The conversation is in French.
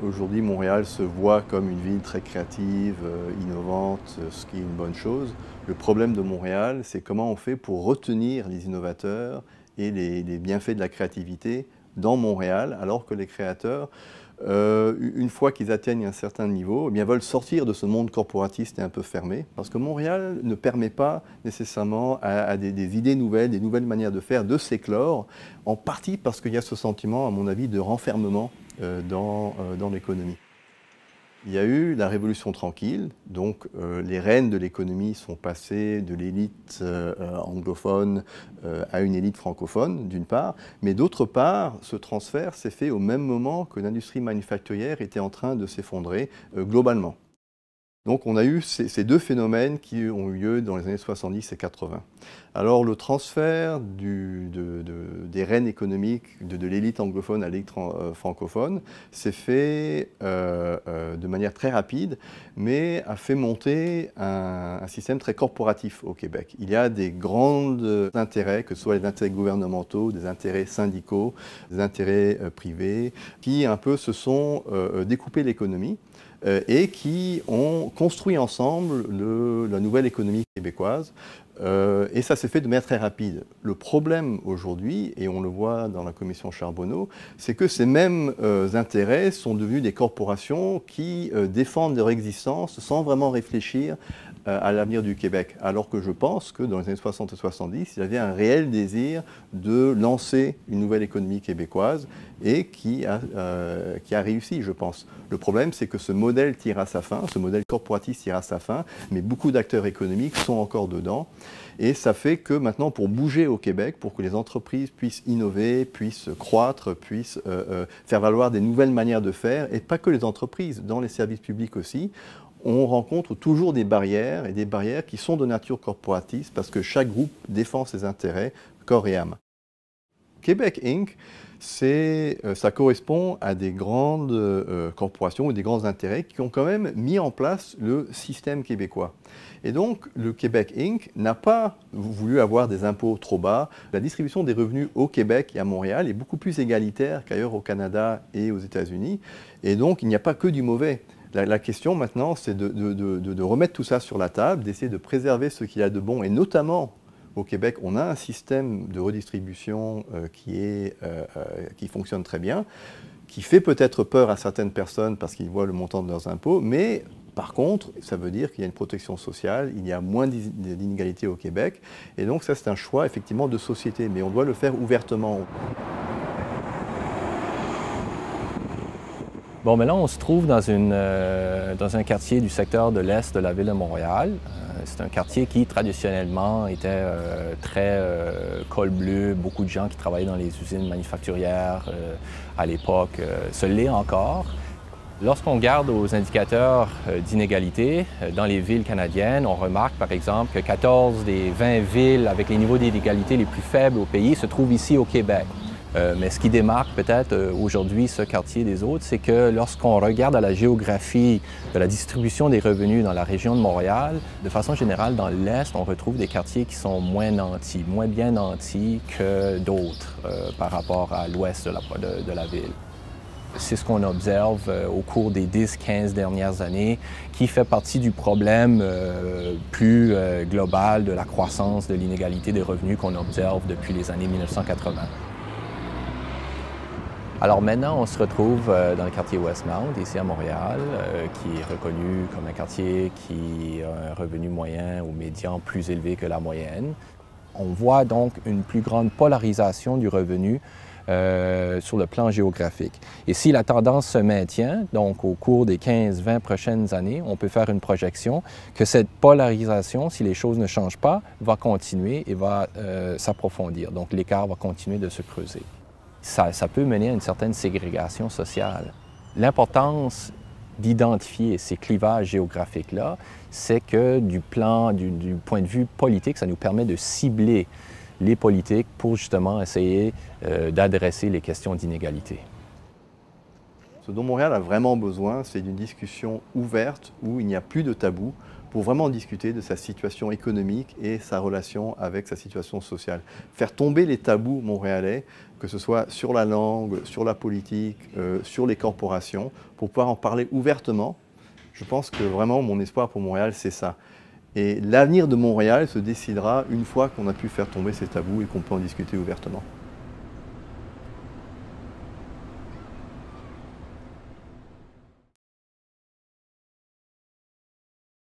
Aujourd'hui, Montréal se voit comme une ville très créative, innovante, ce qui est une bonne chose. Le problème de Montréal, c'est comment on fait pour retenir les innovateurs et les bienfaits de la créativité dans Montréal, alors que les créateurs, une fois qu'ils atteignent un certain niveau, eh bien, veulent sortir de ce monde corporatiste et un peu fermé. Parce que Montréal ne permet pas nécessairement à des idées nouvelles, des nouvelles manières de faire, de s'éclore, en partie parce qu'il y a ce sentiment, à mon avis, de renfermement dans l'économie. Il y a eu la Révolution tranquille, donc les rênes de l'économie sont passées de l'élite anglophone à une élite francophone, d'une part, mais d'autre part, ce transfert s'est fait au même moment que l'industrie manufacturière était en train de s'effondrer globalement. Donc on a eu ces deux phénomènes qui ont eu lieu dans les années 70 et 80. Alors le transfert des rênes économiques de l'élite anglophone à l'élite francophone s'est fait de manière très rapide, mais a fait monter un système très corporatif au Québec. Il y a des grands intérêts, que ce soit les intérêts gouvernementaux, des intérêts syndicaux, des intérêts privés, qui un peu se sont découpés l'économie et qui ont construit ensemble la nouvelle économie québécoise. Et ça s'est fait de manière très rapide. Le problème aujourd'hui, et on le voit dans la commission Charbonneau, c'est que ces mêmes intérêts sont devenus des corporations qui défendent leur existence sans vraiment réfléchir à l'avenir du Québec. Alors que je pense que dans les années 60 et 70, il y avait un réel désir de lancer une nouvelle économie québécoise et qui a réussi, je pense. Le problème, c'est que ce modèle tire à sa fin, ce modèle corporatiste tire à sa fin, mais beaucoup d'acteurs économiques sont encore dedans. Et ça fait que maintenant, pour bouger au Québec, pour que les entreprises puissent innover, puissent croître, puissent faire valoir des nouvelles manières de faire, et pas que les entreprises, dans les services publics aussi, on rencontre toujours des barrières, et des barrières qui sont de nature corporatiste, parce que chaque groupe défend ses intérêts corps et âme. Québec Inc., ça correspond à des grandes corporations ou des grands intérêts qui ont quand même mis en place le système québécois. Et donc, le Québec Inc. n'a pas voulu avoir des impôts trop bas. La distribution des revenus au Québec et à Montréal est beaucoup plus égalitaire qu'ailleurs au Canada et aux États-Unis. Et donc, il n'y a pas que du mauvais. La question maintenant, c'est de remettre tout ça sur la table, d'essayer de préserver ce qu'il y a de bon, et notamment au Québec, on a un système de redistribution qui fonctionne très bien, qui fait peut-être peur à certaines personnes parce qu'ils voient le montant de leurs impôts, mais par contre, ça veut dire qu'il y a une protection sociale, il y a moins d'inégalités au Québec, et donc ça c'est un choix effectivement de société, mais on doit le faire ouvertement. Bon, mais là, on se trouve dans un quartier du secteur de l'Est de la ville de Montréal. C'est un quartier qui, traditionnellement, était très col bleu. Beaucoup de gens qui travaillaient dans les usines manufacturières à l'époque se l'est encore. Lorsqu'on regarde aux indicateurs d'inégalité dans les villes canadiennes, on remarque par exemple que 14 des 20 villes avec les niveaux d'inégalité les plus faibles au pays se trouvent ici au Québec. Mais ce qui démarque peut-être aujourd'hui ce quartier des autres, c'est que lorsqu'on regarde à la géographie de la distribution des revenus dans la région de Montréal, de façon générale, dans l'Est, on retrouve des quartiers qui sont moins nantis, moins bien nantis que d'autres par rapport à l'ouest de la ville. C'est ce qu'on observe au cours des 10-15 dernières années, qui fait partie du problème plus global de la croissance de l'inégalité des revenus qu'on observe depuis les années 1980. Alors maintenant, on se retrouve dans le quartier Westmount, ici à Montréal, qui est reconnu comme un quartier qui a un revenu moyen ou médian plus élevé que la moyenne. On voit donc une plus grande polarisation du revenu sur le plan géographique. Et si la tendance se maintient, donc au cours des 15-20 prochaines années, on peut faire une projection que cette polarisation, si les choses ne changent pas, va continuer et va s'approfondir. Donc l'écart va continuer de se creuser. Ça peut mener à une certaine ségrégation sociale. L'importance d'identifier ces clivages géographiques-là, c'est que du point de vue politique, ça nous permet de cibler les politiques pour justement essayer d'adresser les questions d'inégalité. Ce dont Montréal a vraiment besoin, c'est d'une discussion ouverte où il n'y a plus de tabou pour vraiment discuter de sa situation économique et sa relation avec sa situation sociale. Faire tomber les tabous montréalais, que ce soit sur la langue, sur la politique, sur les corporations, pour pouvoir en parler ouvertement. Je pense que vraiment mon espoir pour Montréal, c'est ça. Et l'avenir de Montréal se décidera une fois qu'on a pu faire tomber ces tabous et qu'on peut en discuter ouvertement.